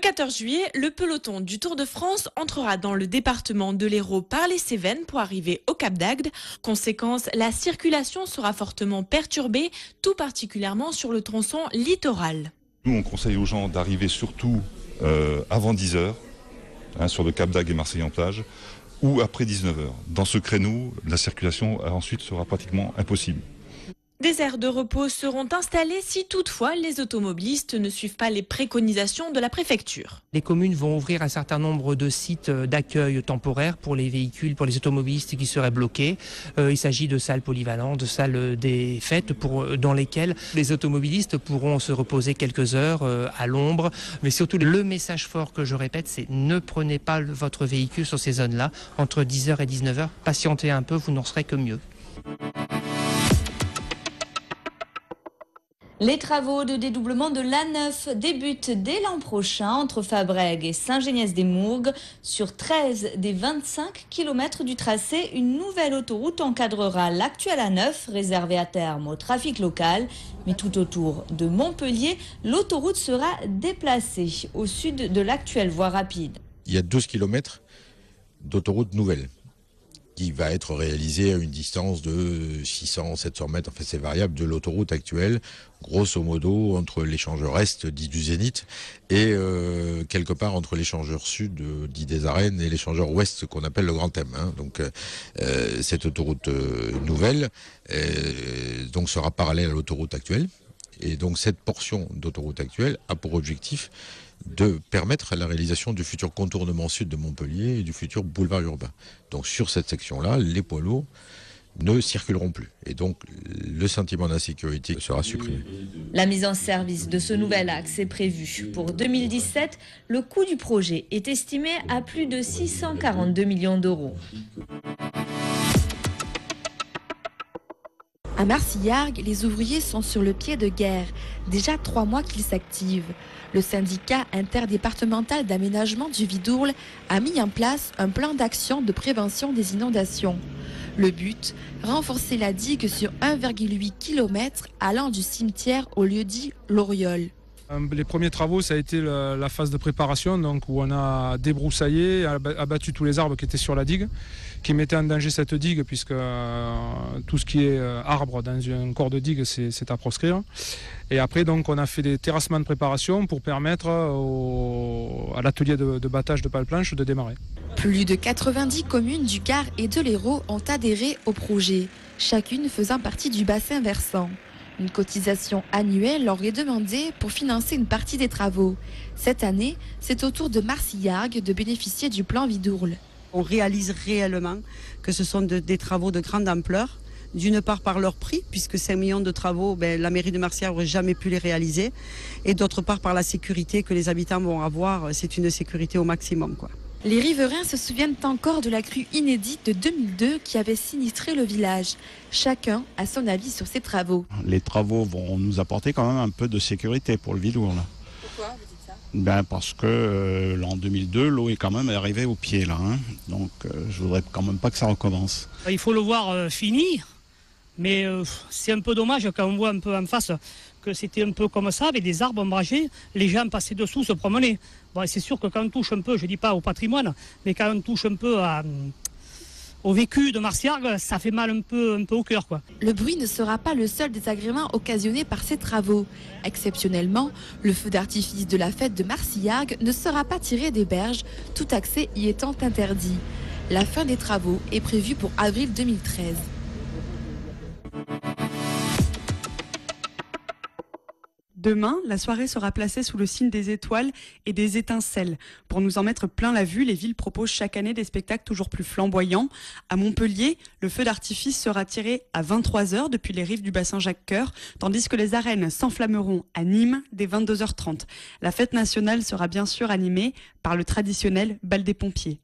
Le 14 juillet, le peloton du Tour de France entrera dans le département de l'Hérault par les Cévennes pour arriver au Cap d'Agde. Conséquence, la circulation sera fortement perturbée, tout particulièrement sur le tronçon littoral. Nous, on conseille aux gens d'arriver surtout avant 10h, sur le Cap d'Agde et Marseille-en-Plage, ou après 19h. Dans ce créneau, la circulation ensuite sera pratiquement impossible. Des aires de repos seront installées si toutefois les automobilistes ne suivent pas les préconisations de la préfecture. Les communes vont ouvrir un certain nombre de sites d'accueil temporaires pour les véhicules, pour les automobilistes qui seraient bloqués. Il s'agit de salles polyvalentes, de salles des fêtes dans lesquelles les automobilistes pourront se reposer quelques heures à l'ombre. Mais surtout, le message fort que je répète, c'est ne prenez pas votre véhicule sur ces zones-là. Entre 10h et 19h, patientez un peu, vous n'en serez que mieux. Les travaux de dédoublement de l'A9 débutent dès l'an prochain entre Fabrègues et Saint-Géniès-des-Mourgues. Sur 13 des 25 km du tracé, une nouvelle autoroute encadrera l'actuelle A9 réservée à terme au trafic local. Mais tout autour de Montpellier, l'autoroute sera déplacée au sud de l'actuelle voie rapide. Il y a 12 km d'autoroute nouvelle qui va être réalisée à une distance de 600-700 mètres, enfin c'est variable, de l'autoroute actuelle, grosso modo entre l'échangeur est dit du Zénith et quelque part entre l'échangeur sud dit des Arènes et l'échangeur ouest qu'on appelle le Grand M. Donc cette autoroute nouvelle donc sera parallèle à l'autoroute actuelle, et donc cette portion d'autoroute actuelle a pour objectif de permettre la réalisation du futur contournement sud de Montpellier et du futur boulevard urbain. Donc sur cette section-là, les poids lourds ne circuleront plus. Et donc le sentiment d'insécurité sera supprimé. La mise en service de ce nouvel axe est prévue pour 2017. Le coût du projet est estimé à plus de 642 millions d'euros. À Marcillargues, les ouvriers sont sur le pied de guerre. Déjà 3 mois qu'ils s'activent. Le syndicat interdépartemental d'aménagement du Vidourle a mis en place un plan d'action de prévention des inondations. Le but, renforcer la digue sur 1,8 km allant du cimetière au lieu-dit l'Oriole. Les premiers travaux, ça a été la phase de préparation, donc où on a débroussaillé, abattu tous les arbres qui étaient sur la digue, qui mettaient en danger cette digue, puisque tout ce qui est arbre dans un corps de digue, c'est à proscrire. Et après, donc, on a fait des terrassements de préparation pour permettre à l'atelier de battage de pales planches de démarrer. Plus de 90 communes du Gard et de l'Hérault ont adhéré au projet, chacune faisant partie du bassin versant. Une cotisation annuelle leur est demandée pour financer une partie des travaux. Cette année, c'est au tour de Marcillargues de bénéficier du plan Vidourle. On réalise réellement que ce sont des travaux de grande ampleur, d'une part par leur prix, puisque 5 millions de travaux, la mairie de Marcillargues n'aurait jamais pu les réaliser, et d'autre part par la sécurité que les habitants vont avoir. C'est une sécurité au maximum, quoi. Les riverains se souviennent encore de la crue inédite de 2002 qui avait sinistré le village. Chacun a son avis sur ces travaux. Les travaux vont nous apporter quand même un peu de sécurité pour le Vidourle. Pourquoi vous dites ça ? Parce que l'an 2002, l'eau est quand même arrivée au pied là. Donc je voudrais quand même pas que ça recommence. Il faut le voir fini, mais c'est un peu dommage quand on voit un peu en face que c'était un peu comme ça, avec des arbres ombragés, les gens passaient dessous, se promenaient. Bon, c'est sûr que quand on touche un peu, je ne dis pas au patrimoine, mais quand on touche un peu au vécu de Marcillargues, ça fait mal un peu au cœur, quoi. Le bruit ne sera pas le seul désagrément occasionné par ces travaux. Exceptionnellement, le feu d'artifice de la fête de Marcillargues ne sera pas tiré des berges, tout accès y étant interdit. La fin des travaux est prévue pour avril 2013. Demain, la soirée sera placée sous le signe des étoiles et des étincelles. Pour nous en mettre plein la vue, les villes proposent chaque année des spectacles toujours plus flamboyants. À Montpellier, le feu d'artifice sera tiré à 23h depuis les rives du bassin Jacques-Cœur, tandis que les arènes s'enflammeront à Nîmes dès 22h30. La fête nationale sera bien sûr animée par le traditionnel bal des pompiers.